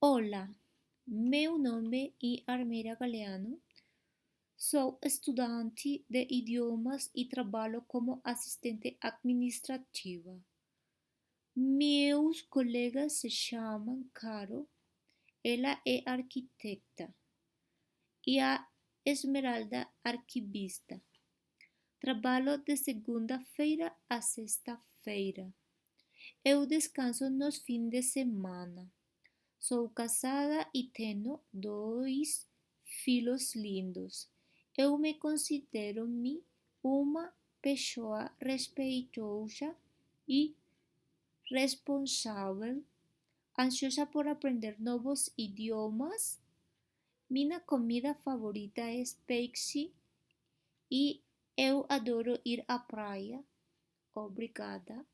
Olá, meu nome é Armeira Galeano, sou estudante de idiomas e trabalho como assistente administrativa. Meus colegas se chamam Caro, ela é arquiteta, e a Esmeralda arquivista. Trabalho de segunda-feira a sexta-feira. Eu descanso nos fins de semana. Sou casada e tenho dois filhos lindos. Eu me considero-me uma pessoa respeitosa e responsável, ansiosa por aprender novos idiomas. Minha comida favorita é peixe e eu adoro ir à praia. Obrigada.